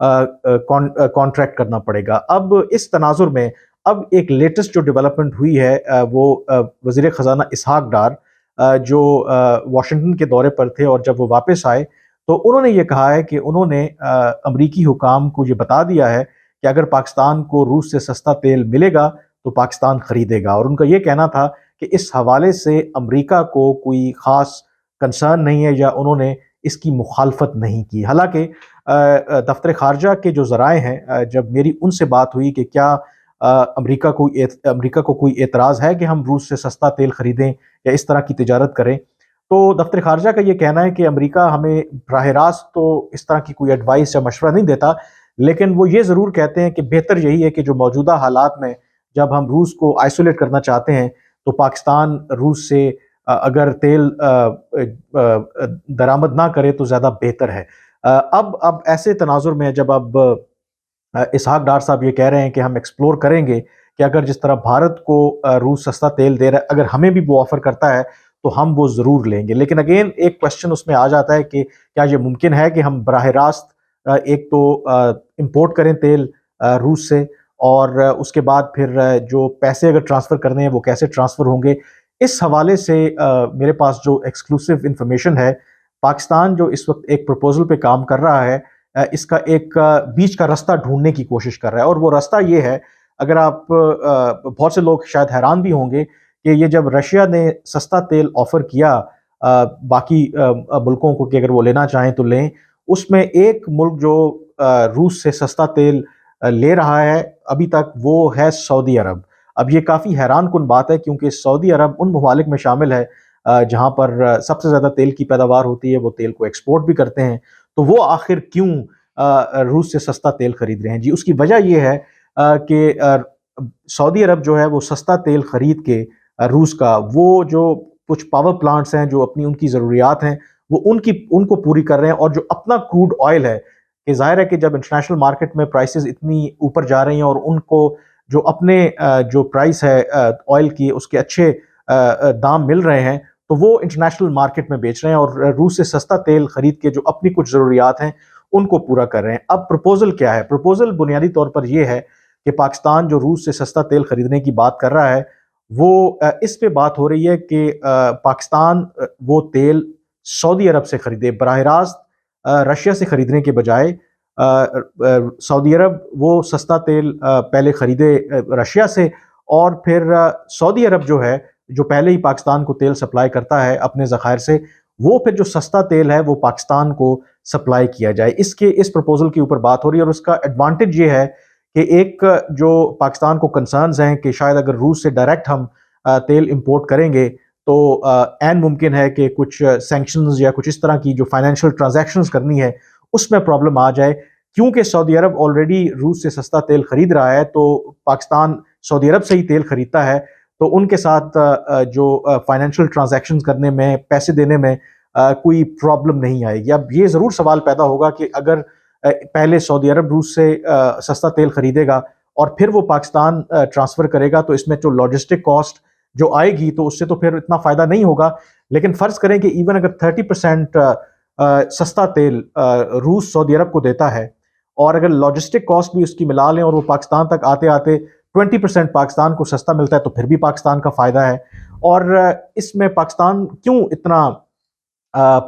Contract کرنا پڑے گا۔ اب اس تناظر میں اب ایک لیٹسٹ جو ڈیولپمنٹ ہوئی ہے وہ وزیر خزانہ اسحاق ڈار جو واشنگٹن کے دورے پر تھے، اور جب وہ واپس آئے تو انہوں نے یہ کہا ہے کہ انہوں نے امریکی حکام کو یہ بتا دیا ہے کہ اگر پاکستان کو روس سے سستا تیل ملے گا تو پاکستان خریدے گا، اور ان کا یہ کہنا تھا کہ اس حوالے سے امریکہ کو کوئی خاص کنسرن نہیں ہے یا انہوں نے اس کی مخالفت نہیں کی۔ حالانکہ دفتر خارجہ کے جو ذرائع ہیں، جب میری ان سے بات ہوئی کہ کیا امریکہ کو کوئی اعتراض ہے کہ ہم روس سے سستا تیل خریدیں یا اس طرح کی تجارت کریں، تو دفتر خارجہ کا یہ کہنا ہے کہ امریکہ ہمیں براہ راست تو اس طرح کی کوئی ایڈوائس یا مشورہ نہیں دیتا، لیکن وہ یہ ضرور کہتے ہیں کہ بہتر یہی ہے کہ جو موجودہ حالات میں جب ہم روس کو آئسولیٹ کرنا چاہتے ہیں تو پاکستان روس سے اگر تیل درآمد نہ کرے تو زیادہ بہتر ہے۔ اب ایسے تناظر میں جب اب اسحاق ڈار صاحب یہ کہہ رہے ہیں کہ ہم ایکسپلور کریں گے کہ اگر جس طرح بھارت کو روس سستا تیل دے رہا ہے، اگر ہمیں بھی وہ آفر کرتا ہے تو ہم وہ ضرور لیں گے، لیکن اگین ایک کوشچن اس میں آ جاتا ہے کہ کیا یہ ممکن ہے کہ ہم براہ راست ایک تو امپورٹ کریں تیل روس سے، اور اس کے بعد پھر جو پیسے اگر ٹرانسفر کرنے ہیں وہ کیسے ٹرانسفر ہوں گے۔ اس حوالے سے میرے پاس جو ایکسکلوسیو انفارمیشن ہے، پاکستان جو اس وقت ایک پروپوزل پہ کام کر رہا ہے، اس کا ایک بیچ کا رستہ ڈھونڈنے کی کوشش کر رہا ہے، اور وہ رستہ یہ ہے، اگر آپ بہت سے لوگ شاید حیران بھی ہوں گے کہ یہ جب رشیا نے سستا تیل آفر کیا باقی ملکوں کو کہ اگر وہ لینا چاہیں تو لیں، اس میں ایک ملک جو روس سے سستا تیل لے رہا ہے ابھی تک وہ ہے سعودی عرب۔ اب یہ کافی حیران کن بات ہے کیونکہ سعودی عرب ان ممالک میں شامل ہے جہاں پر سب سے زیادہ تیل کی پیداوار ہوتی ہے، وہ تیل کو ایکسپورٹ بھی کرتے ہیں، تو وہ آخر کیوں روس سے سستا تیل خرید رہے ہیں؟ جی اس کی وجہ یہ ہے کہ سعودی عرب جو ہے وہ سستا تیل خرید کے روس کا، وہ جو کچھ پاور پلانٹس ہیں جو اپنی ان کی ضروریات ہیں وہ ان کو پوری کر رہے ہیں، اور جو اپنا کروڈ آئل ہے، کہ ظاہر ہے کہ جب انٹرنیشنل مارکیٹ میں پرائسز اتنی اوپر جا رہی ہیں اور ان کو جو اپنے جو پرائس ہے آئل کی اس کے اچھے دام مل رہے ہیں تو وہ انٹرنیشنل مارکیٹ میں بیچ رہے ہیں، اور روس سے سستا تیل خرید کے جو اپنی کچھ ضروریات ہیں ان کو پورا کر رہے ہیں۔ اب پروپوزل کیا ہے؟ پروپوزل بنیادی طور پر یہ ہے کہ پاکستان جو روس سے سستا تیل خریدنے کی بات کر رہا ہے وہ اس پہ بات ہو رہی ہے کہ پاکستان وہ تیل سعودی عرب سے خریدے، براہ راست رشیا سے خریدنے کے بجائے سعودی عرب وہ سستا تیل پہلے خریدے رشیا سے، اور پھر سعودی عرب جو ہے جو پہلے ہی پاکستان کو تیل سپلائی کرتا ہے اپنے ذخائر سے، وہ پھر جو سستا تیل ہے وہ پاکستان کو سپلائی کیا جائے۔ اس پروپوزل کے اوپر بات ہو رہی ہے، اور اس کا ایڈوانٹیج یہ ہے کہ ایک جو پاکستان کو کنسرنز ہیں کہ شاید اگر روس سے ڈائریکٹ ہم تیل امپورٹ کریں گے تو عین ممکن ہے کہ کچھ سینکشنز یا کچھ اس طرح کی جو فائنینشیل ٹرانزیکشنز کرنی ہے اس میں پرابلم آ جائے۔ کیونکہ سعودی عرب آلریڈی روس سے سستا تیل خرید رہا ہے تو پاکستان سعودی عرب سے ہی تیل خریدتا ہے، تو ان کے ساتھ جو فائنینشیل ٹرانزیکشنز کرنے میں، پیسے دینے میں کوئی پرابلم نہیں آئے گی۔ اب یہ ضرور سوال پیدا ہوگا کہ اگر پہلے سعودی عرب روس سے سستا تیل خریدے گا اور پھر وہ پاکستان ٹرانسفر کرے گا تو اس میں جو لاجسٹک کاسٹ جو آئے گی تو اس سے تو پھر اتنا فائدہ نہیں ہوگا، لیکن فرض کریں کہ ایون اگر 30% سستا تیل روس سعودی عرب کو دیتا ہے، اور اگر لاجسٹک کاسٹ بھی اس کی ملا لیں اور وہ پاکستان تک آتے آتے 20% پاکستان کو سستا ملتا ہے تو پھر بھی پاکستان کا فائدہ ہے۔ اور اس میں پاکستان کیوں اتنا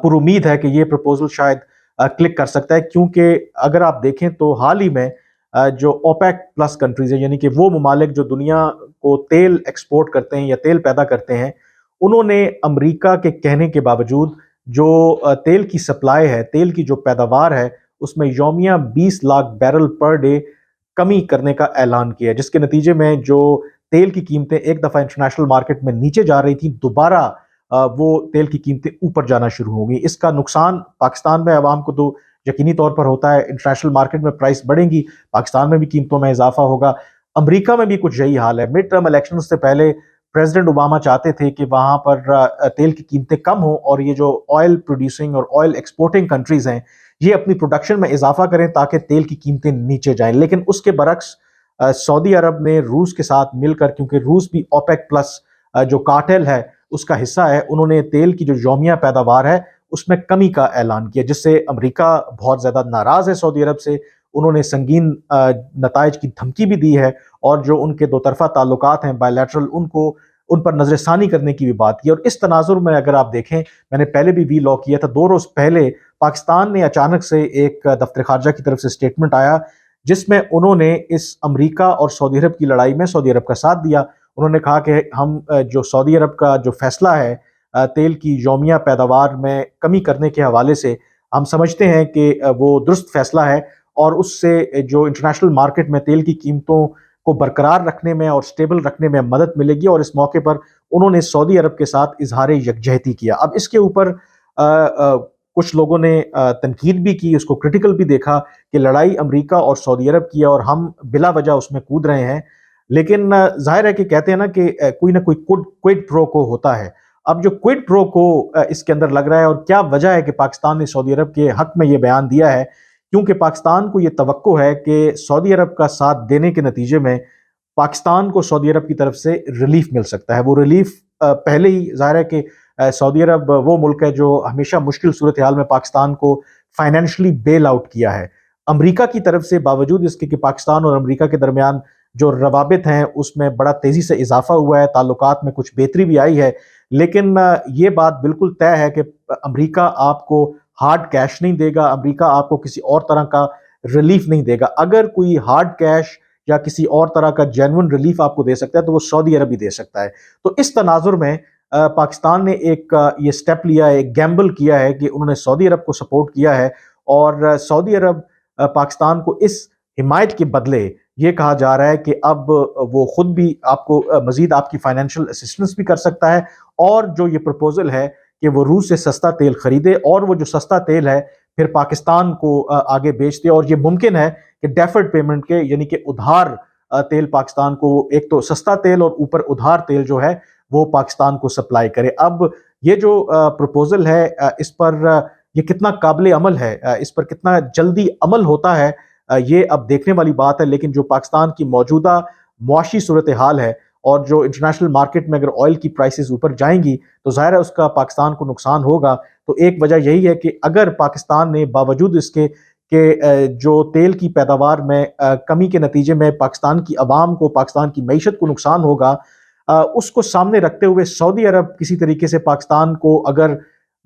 پر امید ہے کہ یہ پروپوزل شاید کلک کر سکتا ہے؟ کیونکہ اگر آپ دیکھیں تو حال ہی میں جو اوپیک پلس کنٹریز ہیں، یعنی کہ وہ ممالک جو دنیا کو تیل ایکسپورٹ کرتے ہیں یا تیل پیدا کرتے ہیں، انہوں نے امریکہ کے کہنے کے باوجود جو تیل کی سپلائی ہے، تیل کی جو پیداوار ہے، اس میں یومیہ 20 لاکھ بیرل پر ڈے کمی کرنے کا اعلان کیا، جس کے نتیجے میں جو تیل کی قیمتیں ایک دفعہ انٹرنیشنل مارکیٹ میں نیچے جا رہی تھیں، دوبارہ وہ تیل کی قیمتیں اوپر جانا شروع ہوں گی۔ اس کا نقصان پاکستان میں عوام کو تو یقینی طور پر ہوتا ہے، انٹرنیشنل مارکیٹ میں پرائس بڑھیں گی، پاکستان میں بھی قیمتوں میں اضافہ ہوگا۔ امریکہ میں بھی کچھ یہی حال ہے۔ مڈ ٹرم الیکشن سے پہلے پریزیڈنٹ اوباما چاہتے تھے کہ وہاں پر تیل کی قیمتیں کم ہوں اور یہ جو آئل پروڈیوسنگ اور آئل ایکسپورٹنگ کنٹریز ہیں یہ اپنی پروڈکشن میں اضافہ کریں تاکہ تیل کی قیمتیں نیچے جائیں، لیکن اس کے برعکس سعودی عرب نے روس کے ساتھ مل کر، کیونکہ روس بھی اوپیک پلس جو کارٹل ہے اس کا حصہ ہے، انہوں نے تیل کی جو یومیہ پیداوار ہے اس میں کمی کا اعلان کیا، جس سے امریکہ بہت زیادہ ناراض ہے سعودی عرب سے۔ انہوں نے سنگین نتائج کی دھمکی بھی دی ہے، اور جو ان کے دو طرفہ تعلقات ہیں بائیلیٹرل ان پر نظر ثانی کرنے کی بھی بات کی۔ اور اس تناظر میں اگر آپ دیکھیں، میں نے پہلے بھی لاگ کیا تھا، 2 روز پہلے پاکستان نے اچانک سے ایک دفتر خارجہ کی طرف سے سٹیٹمنٹ آیا جس میں انہوں نے اس امریکہ اور سعودی عرب کی لڑائی میں سعودی عرب کا ساتھ دیا۔ انہوں نے کہا کہ ہم جو سعودی عرب کا جو فیصلہ ہے تیل کی یومیہ پیداوار میں کمی کرنے کے حوالے سے، ہم سمجھتے ہیں کہ وہ درست فیصلہ ہے، اور اس سے جو انٹرنیشنل مارکیٹ میں تیل کی قیمتوں کو برقرار رکھنے میں اور سٹیبل رکھنے میں مدد ملے گی۔ اور اس موقع پر انہوں نے سعودی عرب کے ساتھ اظہار یکجہتی کیا۔ اب اس کے اوپر کچھ لوگوں نے تنقید بھی کی، اس کو کرٹیکل بھی دیکھا کہ لڑائی امریکہ اور سعودی عرب کی ہے اور ہم بلا وجہ اس میں کود رہے ہیں، لیکن ظاہر ہے کہ کہتے ہیں نا کہ کوئی نہ کوئی کوئڈ پرو کو ہوتا ہے۔ اب جو کوئڈ پرو کو اس کے اندر لگ رہا ہے، اور کیا وجہ ہے کہ پاکستان نے سعودی عرب کے حق میں یہ بیان دیا ہے، کیونکہ پاکستان کو یہ توقع ہے کہ سعودی عرب کا ساتھ دینے کے نتیجے میں پاکستان کو سعودی عرب کی طرف سے ریلیف مل سکتا ہے۔ وہ ریلیف پہلے ہی ظاہر ہے کہ سعودی عرب وہ ملک ہے جو ہمیشہ مشکل صورتحال میں پاکستان کو فائنینشلی بیل آؤٹ کیا ہے۔ امریکہ کی طرف سے باوجود اس کے کہ پاکستان اور امریکہ کے درمیان جو روابط ہیں اس میں بڑا تیزی سے اضافہ ہوا ہے، تعلقات میں کچھ بہتری بھی آئی ہے، لیکن یہ بات بالکل طے ہے کہ امریکہ آپ کو ہارڈ کیش نہیں دے گا، امریکہ آپ کو کسی اور طرح کا ریلیف نہیں دے گا۔ اگر کوئی ہارڈ کیش یا کسی اور طرح کا جینون ریلیف آپ کو دے سکتا ہے تو وہ سعودی عرب ہی دے سکتا ہے۔ تو اس تناظر میں پاکستان نے ایک یہ سٹیپ لیا ہے، ایک گیمبل کیا ہے کہ انہوں نے سعودی عرب کو سپورٹ کیا ہے، اور سعودی عرب پاکستان کو اس حمایت کے بدلے یہ کہا جا رہا ہے کہ اب وہ خود بھی آپ کو مزید آپ کی فائنینشیل اسسٹنس بھی کر سکتا ہے، اور جو یہ پروپوزل ہے کہ وہ روس سے سستا تیل خریدے، اور وہ جو سستا تیل ہے پھر پاکستان کو آگے بیچ دے، اور یہ ممکن ہے کہ ڈیفرڈ پیمنٹ کے یعنی کہ ادھار تیل پاکستان کو، ایک تو سستا تیل اور اوپر ادھار تیل جو ہے وہ پاکستان کو سپلائی کرے۔ اب یہ جو پروپوزل ہے اس پر یہ کتنا قابل عمل ہے، اس پر کتنا جلدی عمل ہوتا ہے، یہ اب دیکھنے والی بات ہے۔ لیکن جو پاکستان کی موجودہ معاشی صورتحال ہے، اور جو انٹرنیشنل مارکیٹ میں اگر آئل کی پرائسز اوپر جائیں گی تو ظاہر ہے اس کا پاکستان کو نقصان ہوگا۔ تو ایک وجہ یہی ہے کہ اگر پاکستان نے باوجود اس کے کہ جو تیل کی پیداوار میں کمی کے نتیجے میں پاکستان کی عوام کو، پاکستان کی معیشت کو نقصان ہوگا، اس کو سامنے رکھتے ہوئے سعودی عرب کسی طریقے سے پاکستان کو اگر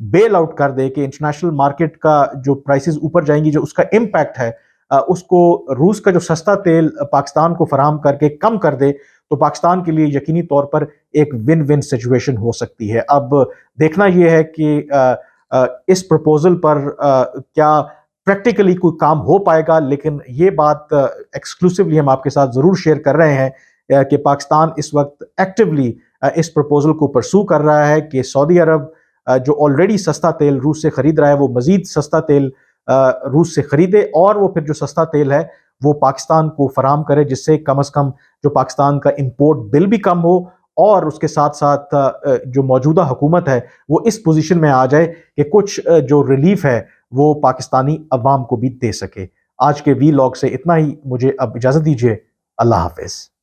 بیل آؤٹ کر دے کہ انٹرنیشنل مارکیٹ کا جو پرائسز اوپر جائیں گی، جو اس کا امپیکٹ ہے اس کو روس کا جو سستا تیل پاکستان کو فراہم کر کے کم کر دے، تو پاکستان کے لیے یقینی طور پر ایک ون ون سچویشن ہو سکتی ہے۔ اب دیکھنا یہ ہے کہ اس پروپوزل پر کیا پریکٹیکلی کوئی کام ہو پائے گا، لیکن یہ بات ایکسکلوسیولی ہم آپ کے ساتھ ضرور شیئر کر رہے ہیں کہ پاکستان اس وقت ایکٹیولی اس پروپوزل کو پرسو کر رہا ہے کہ سعودی عرب جو آلریڈی سستا تیل روس سے خرید رہا ہے وہ مزید سستا تیل روس سے خریدے، اور وہ پھر جو سستا تیل ہے وہ پاکستان کو فراہم کرے، جس سے کم از کم جو پاکستان کا امپورٹ بل بھی کم ہو، اور اس کے ساتھ ساتھ جو موجودہ حکومت ہے وہ اس پوزیشن میں آ جائے کہ کچھ جو ریلیف ہے وہ پاکستانی عوام کو بھی دے سکے۔ آج کے وی لاگ سے اتنا ہی، مجھے اب اجازت دیجیے، اللہ حافظ۔